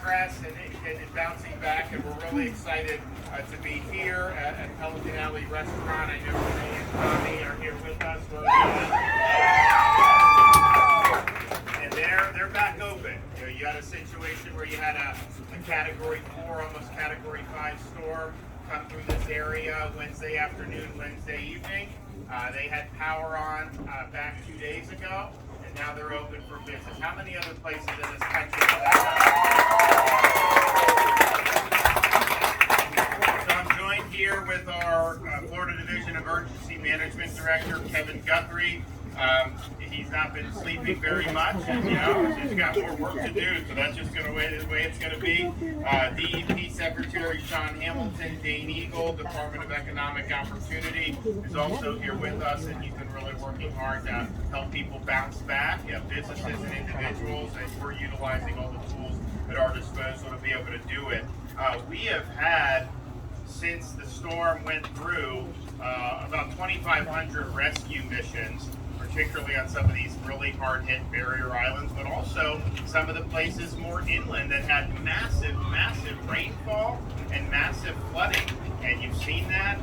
progress and bouncing back, and we're really excited to be here at Pelican Alley Restaurant. I know Renee and Tommy are here with us. And they're back open. You know, you had a situation where you had a Category 4, almost Category 5 storm come through this area Wednesday afternoon, Wednesday evening. They had power on back 2 days ago, and now they're open for business. How many other places in this country do that? So I'm joined here with our Florida Division Emergency Management Director, Kevin Guthrie. He's not been sleeping very much, and he's got more work to do, so that's just going to be the way it's going to be. DEP Secretary Sean Hamilton, Dane Eagle, Department of Economic Opportunity, is also here with us, and he's been really working hard to help people bounce back, businesses and individuals, and we're utilizing all the tools at our disposal to be able to do it. We have had, since the storm went through, about 2,500 rescue missions, particularly on some of these really hard-hit barrier islands, but also some of the places more inland that had massive rainfall and massive flooding. And you've seen that,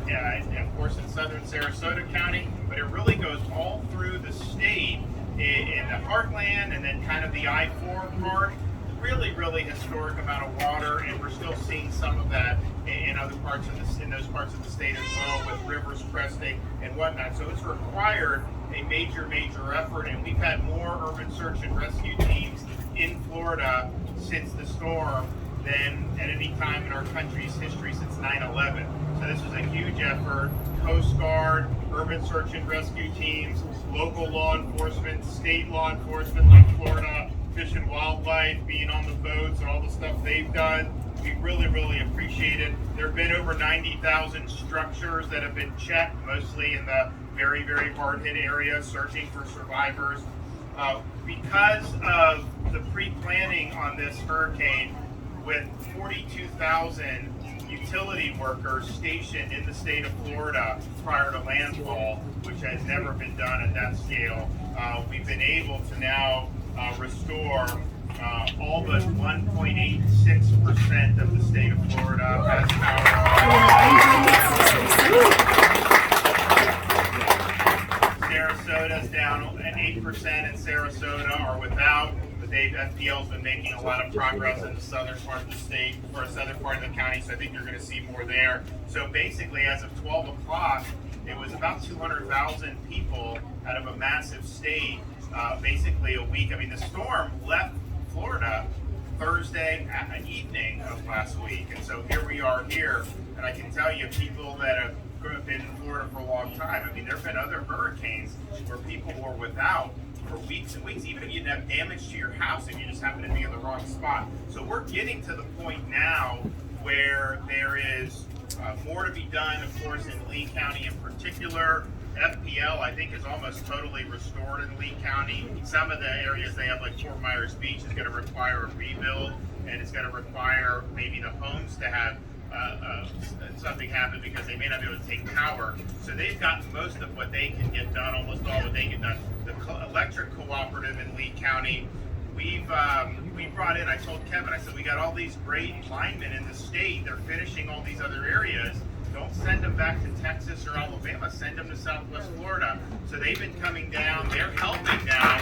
of course, in southern Sarasota County, but it really goes all through the state in the heartland and then kind of the I-4 part. Really historic amount of water, and we're still seeing some of that in other parts of in those parts of the state as well, with rivers cresting and whatnot. So it's required a major effort, and we've had more urban search and rescue teams in Florida since the storm than at any time in our country's history since 9/11. So this was a huge effort. Coast Guard, urban search and rescue teams, local law enforcement, state law enforcement like Florida Fish and Wildlife, being on the boats and all the stuff they've done. We really appreciate it. There have been over 90,000 structures that have been checked, mostly in the very hard-hit areas, searching for survivors. Because of the pre-planning on this hurricane, with 42,000 utility workers stationed in the state of Florida prior to landfall, which has never been done at that scale, we've been able to now restore all but 1.86% of the state of Florida has power. Sarasota's down at 8%, and Sarasota are without, but FPL's been making a lot of progress in the southern part of the state, or southern part of the county, so I think you're going to see more there. So basically, as of 12 o'clock, it was about 200,000 people out of a massive state. Basically a week. I mean, the storm left Florida Thursday evening of last week, and so here we are here, and I can tell you, people that have been in Florida for a long time, I mean, there have been other hurricanes where people were without for weeks and weeks, even if you didn't have damage to your house, if you just happen to be in the wrong spot. So we're getting to the point now where there is more to be done, of course, in Lee County in particular. FPL, I think, is almost totally restored in Lee County. Some of the areas they have, like Fort Myers Beach, is going to require a rebuild, and it's going to require maybe the homes to have something happen because they may not be able to take power. So they've gotten most of what they can get done, almost all what they can done. The electric cooperative in Lee County, we brought in, I told Kevin, I said, we got all these great linemen in the state, they're finishing all these other areas. Don't send them back to Texas or Alabama. Send them to Southwest Florida. So they've been coming down. They're helping now.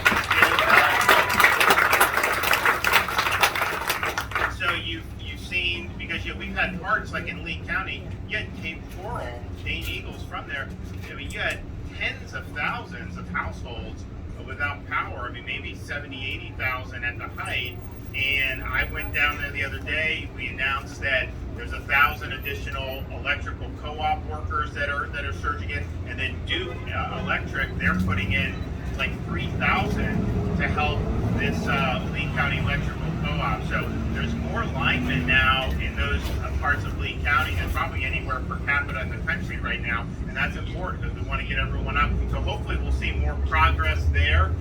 And so you've seen, because we've had parts like in Lee County, you had Cape Coral, Dane Eagles from there. I mean, you had tens of thousands of households without power. I mean, maybe 70, 80,000 at the height. And I went down there the other day. We announced that there's 1,000 additional electrical co-op workers that are surging in, and then Duke Electric, they're putting in like 3,000 to help this Lee County electrical co-op. So there's more linemen now in those parts of Lee County than probably anywhere per capita in the country right now, and that's important because we want to get everyone up. So hopefully we'll see more progress there.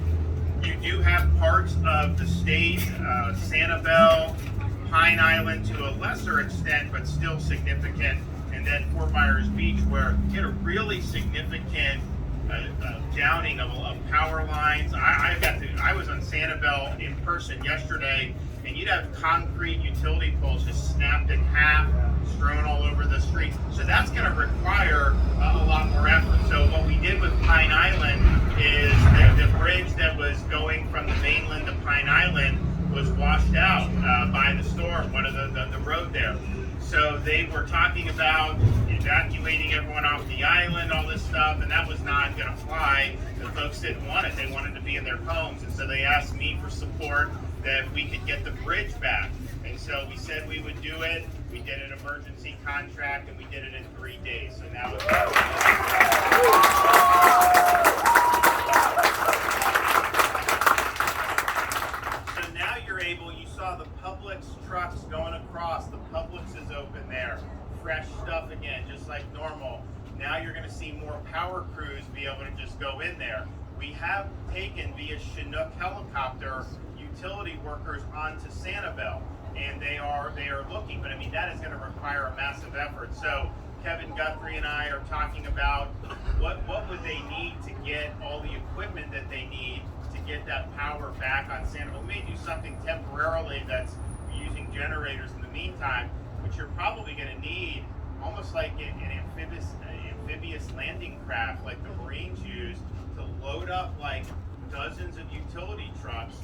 You do have parts of the state, Sanibel, Pine Island to a lesser extent, but still significant, and then Fort Myers Beach, where you get a really significant downing of power lines. I was on Sanibel in person yesterday, and you'd have concrete utility poles just snapped in half, strewn all over the street. So that's going to require a lot more effort. So what we did with Pine Island is the bridge that was going from the mainland to Pine Island was washed out by the storm, one of the road there. So they were talking about evacuating everyone off the island, all this stuff, and that was not going to fly. The folks didn't want it. They wanted to be in their homes. And so they asked me for support that we could get the bridge back. And so we said we would do it. We did an emergency contract, and we did it in 3 days. So now it's so now you're able, you saw the Publix trucks going across. The Publix is open there. Fresh stuff again, just like normal. Now you're going to see more power crews be able to just go in there. We have taken via Chinook helicopter utility workers onto Sanibel, and they are looking, but I mean that is going to require a massive effort. So Kevin Guthrie and I are talking about what would they need to get all the equipment that they need to get that power back on Sanibel. We may do something temporarily that's using generators in the meantime, but you're probably going to need almost like an amphibious landing craft like the Marines use to load up like dozens of utility trucks,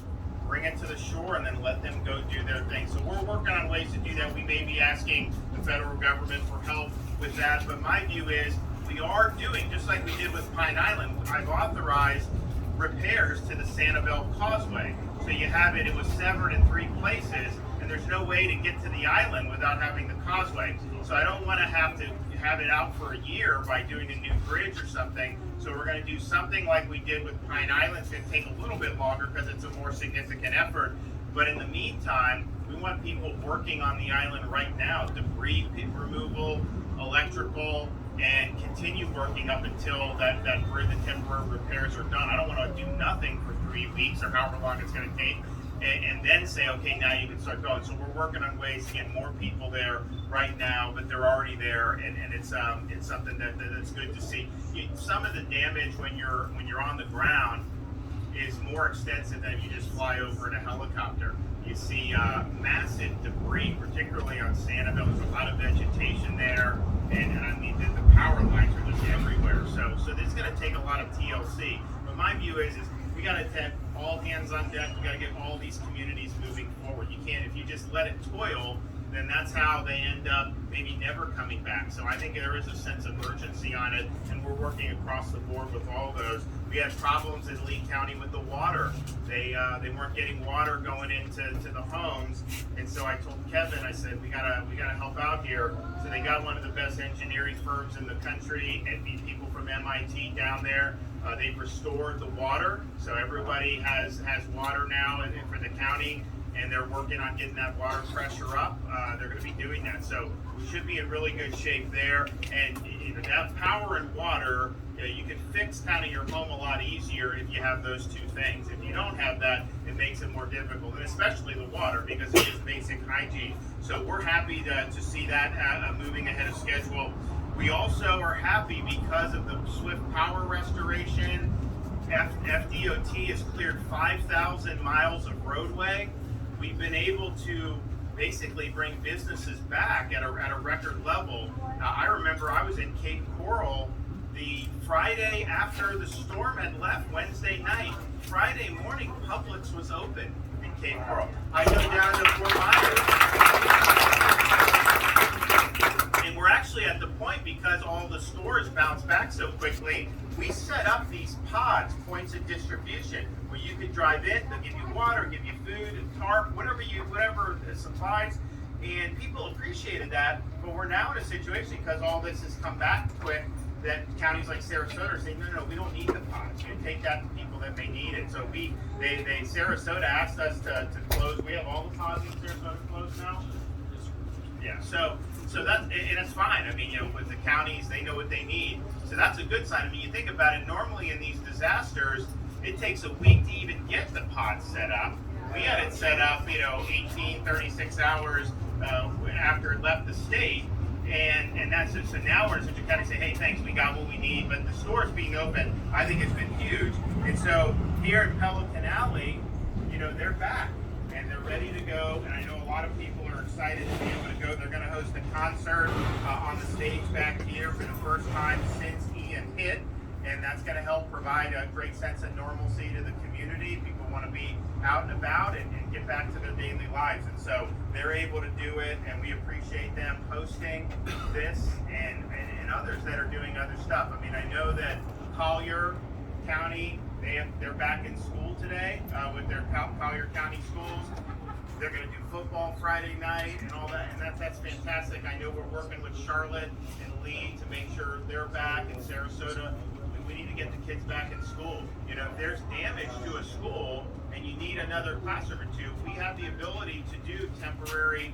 bring it to the shore, and then let them go do their thing. So we're working on ways to do that. We may be asking the federal government for help with that, but my view is we are doing, just like we did with Pine Island, I've authorized repairs to the Sanibel Causeway. So you have it was severed in 3 places, and there's no way to get to the island without having the causeway. So I don't want to have it out for a year by doing a new bridge or something. So we're going to do something like we did with Pine Island. It's going to take a little bit longer because it's a more significant effort. But in the meantime, we want people working on the island right now, debris removal, electrical, and continue working up until the temporary repairs are done. I don't want to do nothing for 3 weeks or however long it's going to take, and then say, okay, now you can start going. So we're working on ways to get more people there right now, but they're already there, and it's something that's good to see. Some of the damage when you're on the ground is more extensive than if you just fly over in a helicopter. You see massive debris, particularly on Sanibel. There's a lot of vegetation there, and I mean the power lines are just everywhere. So this is going to take a lot of TLC. But my view is we got to have all hands on deck. We got to get all these communities moving forward. You can't, if you just let it toil, then that's how they end up maybe never coming back. So I think there is a sense of urgency on it, and we're working across the board with all those. We had problems in Lee County with the water. They weren't getting water going into the homes, and so I told Kevin, I said we gotta help out here. So they got one of the best engineering firms in the country, and people from MIT down there. They've restored the water, so everybody has water now, and for the county. And they're working on getting that water pressure up. They're going to be doing that. So we should be in really good shape there. And that power and water, you can fix kind of your home a lot easier if you have those 2 things. If you don't have that, it makes it more difficult, and especially the water, because it is basic hygiene. So we're happy to see that moving ahead of schedule. We also are happy because of the swift power restoration. FDOT has cleared 5,000 miles of roadway. We've been able to basically bring businesses back at a record level. I remember I was in Cape Coral the Friday after the storm had left, Wednesday night. Friday morning, Publix was open in Cape Coral. I go down to Fort Myers, and we're actually at the point, because all the stores bounced back so quickly, we set up these pods, points of distribution, where you could drive in, they'll give you water, give you food, and tarp, whatever supplies, and people appreciated that. But we're now in a situation, because all this has come back quick, that counties like Sarasota are saying, no, we don't need the pods. You take that to people that may need it. So Sarasota asked us to close. We have all the pods in Sarasota closed now. Yeah, so that's, and it's fine. I mean, with the counties, they know what they need. So that's a good sign. I mean, you think about it, normally in these disasters, it takes a week to even get the pods set up. We had it set up, 18, 36 hours after it left the state. And that's it. So now we're in such a kind of say, hey, thanks, we got what we need. But the stores being open, I think it's been huge. And so here in Pelican Alley, they're back. And they're ready to go, and I know a lot of people are excited to be able to go. They're going to host a concert on the stage back here for the first time since Ian hit, and that's going to help provide a great sense of normalcy to the community. People want to be out and about and get back to their daily lives, and so they're able to do it, and we appreciate them hosting this and others that are doing other stuff. I mean, I know that Collier County, they're back in school today with their Collier County schools. They're going to do football Friday night and all that, and that's fantastic. I know we're working with Charlotte and Lee to make sure they're back in Sarasota. We need to get the kids back in school. You know, if there's damage to a school and you need another classroom or two, we have the ability to do temporary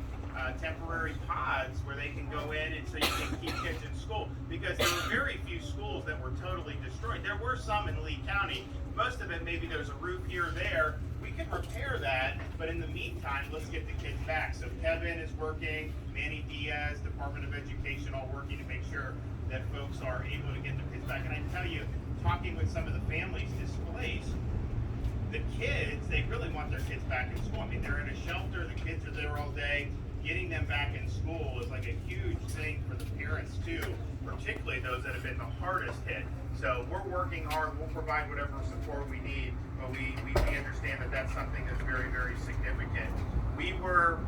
pods where they can go in, and so you can keep kids in school, because there were very few schools that were totally destroyed. There were some in Lee County. Most of it, maybe there's a roof here or there. We can repair that, but in the meantime, let's get the kids back. So Kevin is working, Manny Diaz, Department of Education, all working to make sure that folks are able to get their kids back. And I tell you, talking with some of the families displaced, the kids, they really want their kids back in school. I mean, they're in a shelter, the kids are there all day. Getting them back in school is like a huge thing for the parents too, particularly those that have been the hardest hit. So we're working hard, we'll provide whatever support we need, but we understand that that's something that's very, very significant. We were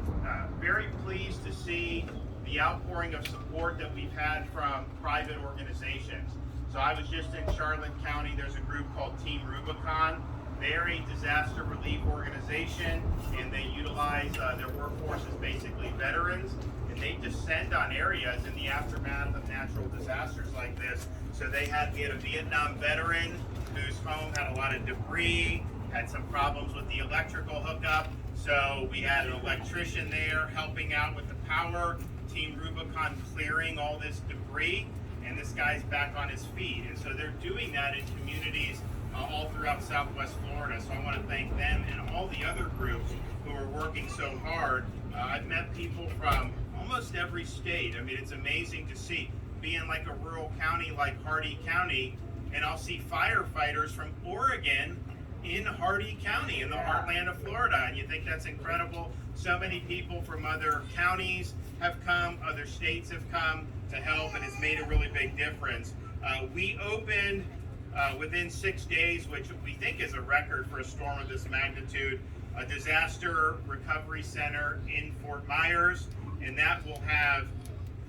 very pleased to see the outpouring of support that we've had from private organizations. So I was just in Charlotte County, there's a group called Team Rubicon. They're a disaster relief organization, and they utilize their workforce as basically veterans, and they descend on areas in the aftermath of natural disasters like this. So we had a Vietnam veteran whose home had a lot of debris, had some problems with the electrical hookup. So we had an electrician there helping out with the power, Team Rubicon clearing all this debris, and this guy's back on his feet. And so they're doing that in communities all throughout Southwest Florida. So I want to thank them and all the other groups who are working so hard. I've met people from almost every state. I mean, it's amazing to see, being like a rural county like Hardee County, and I'll see firefighters from Oregon in Hardee County in the heartland of Florida, and you think that's incredible. So many people from other counties have come, other states have come to help, and it's made a really big difference. We opened within 6 days, which we think is a record for a storm of this magnitude, a disaster recovery center in Fort Myers, and that will have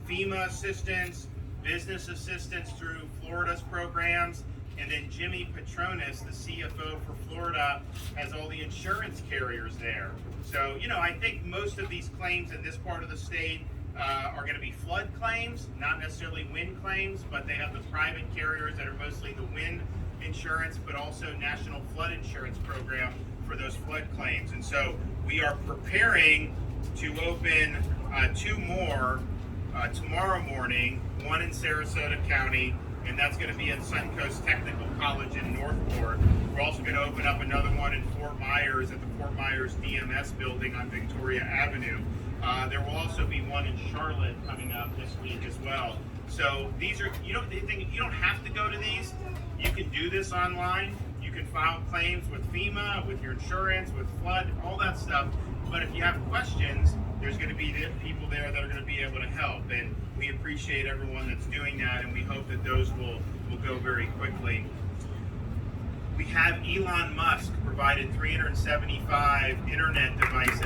FEMA assistance, business assistance through Florida's programs, and then Jimmy Petronas, the CFO for Florida, has all the insurance carriers there. So, you know, I think most of these claims in this part of the state are going to be flood claims, not necessarily wind claims, but they have the private carriers that are mostly the wind insurance, but also National Flood Insurance Program for those flood claims. And so we are preparing to open 2 more tomorrow morning, one in Sarasota County, and that's going to be at Suncoast Technical College in Northport. We're also going to open up another one in Fort Myers at the Fort Myers DMS building on Victoria Avenue. There will also be one in Charlotte coming up this week as well. So these are, you don't have to go to these. You can do this online. You can file claims with FEMA, with your insurance, with flood, all that stuff. But if you have questions, there's going to be people there that are going to be able to help. And we appreciate everyone that's doing that, and we hope that those will go very quickly. We have Elon Musk provided 375 internet devices.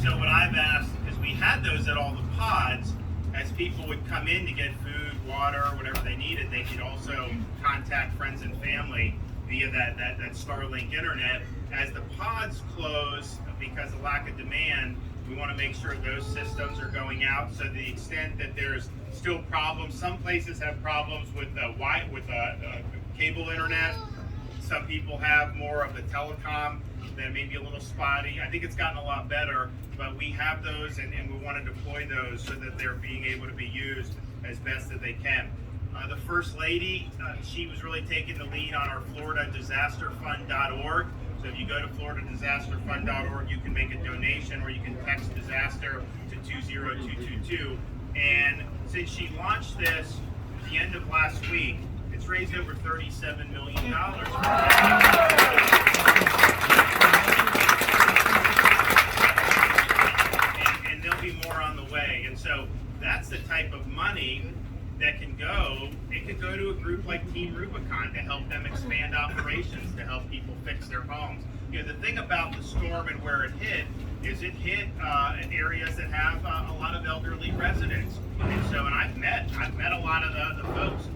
So what I've asked is, we had those at all the pods. As people would come in to get food, water, whatever they needed, they could also contact friends and family via that Starlink internet. As the pods close because of lack of demand, we want to make sure those systems are going out. So to the extent that there's still problems, some places have problems with cable internet. Some people have more of the telecom that may be a little spotty. I think it's gotten a lot better, but we have those, and we want to deploy those so that they're being able to be used as best as they can. The First Lady, she was really taking the lead on our FloridaDisasterFund.org. So if you go to FloridaDisasterFund.org, you can make a donation, or you can text disaster to 20222. And since she launched this at the end of last week, It's raised over $37 million. And there'll be more on the way. And so that's the type of money that can go. It could go to a group like Team Rubicon to help them expand operations, to help people fix their homes. You know, the thing about the storm and where it hit is it hit in areas that have a lot of elderly residents. And so, and I've met a lot of the folks.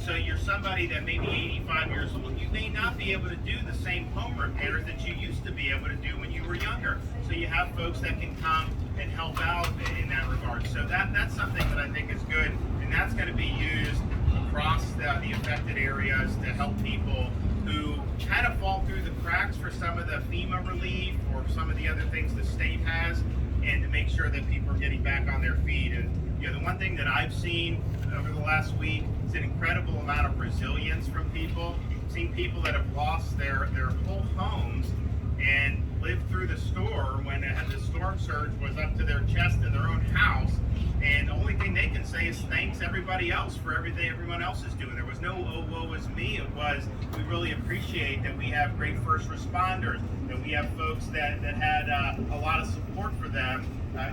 So you're somebody that may be 85 years old, you may not be able to do the same home repairs that you used to be able to do when you were younger. So you have folks that can come and help out in that regard. So that's something that I think is good, and that's going to be used across the affected areas to help people who kind of fall through the cracks for some of the FEMA relief or some of the other things the state has, and to make sure that people are getting back on their feet. And you know, the one thing that I've seen over the last week is an incredible amount of resilience from people. I've seen people that have lost their whole homes and lived through the storm when the storm surge was up to their chest in their own house. And the only thing they can say is thanks everybody else for everything everyone else is doing. There was no, oh, woe is me. It was, we really appreciate that we have great first responders, that we have folks that had a lot of support for them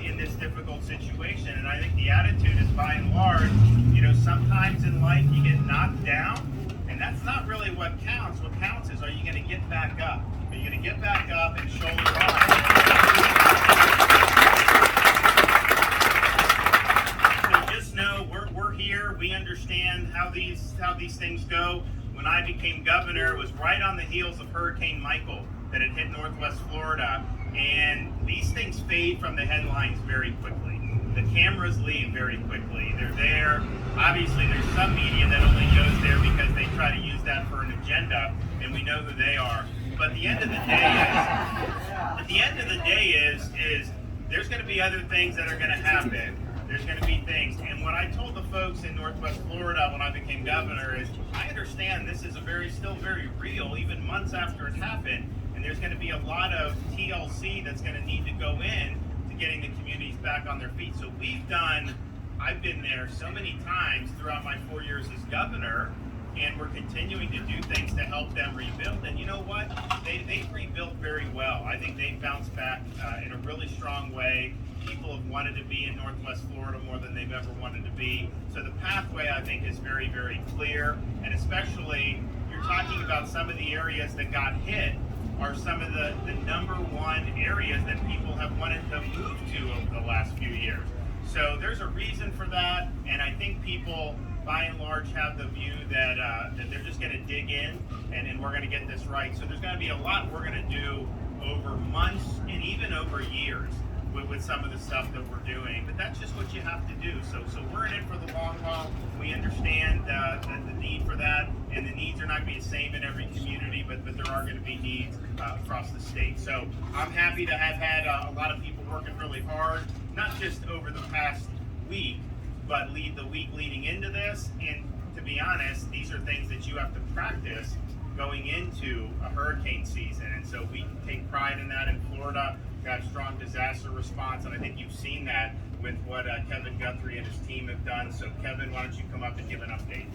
in this difficult situation. And I think the attitude is, by and large, you know, sometimes in life you get knocked down, and that's not really what counts. What counts is, are you going to get back up? Are you going to get back up and shoulder on? We understand how these things go. When I became governor, it was right on the heels of Hurricane Michael that had hit Northwest Florida, and these things fade from the headlines very quickly. The cameras leave very quickly. They're there. Obviously, there's some media that only goes there because they try to use that for an agenda, and we know who they are. But the end of the day is there's going to be other things that are going to happen. There's going to be things. And what I told the folks in Northwest Florida when I became governor is, I understand this is still very real, even months after it happened, and there's going to be a lot of TLC that's going to need to go in to getting the communities back on their feet. So I've been there so many times throughout my 4 years as governor, and we're continuing to do things to help them rebuild. And you know what? They've rebuilt very well. I think they've bounced back in a really strong way. People have wanted to be in Northwest Florida more than they've ever wanted to be. So the pathway, I think, is very, very clear. And especially, you're talking about some of the areas that got hit are some of the number one areas that people have wanted to move to over the last few years. So there's a reason for that, and I think people, by and large, have the view that they're just going to dig in and we're going to get this right. So there's going to be a lot we're going to do over months and even over years with some of the stuff that we're doing, but that's just what you have to do. So we're in it for the long haul. We understand the need for that, and the needs are not going to be the same in every community, but there are going to be needs across the state. So I'm happy to have had a lot of people working really hard, not just over the past week, but the week leading into this. And to be honest, these are things that you have to practice going into a hurricane season. And so we take pride in that in Florida. Got strong disaster response, and I think you've seen that with what Kevin Guthrie and his team have done. So Kevin, why don't you come up and give an update?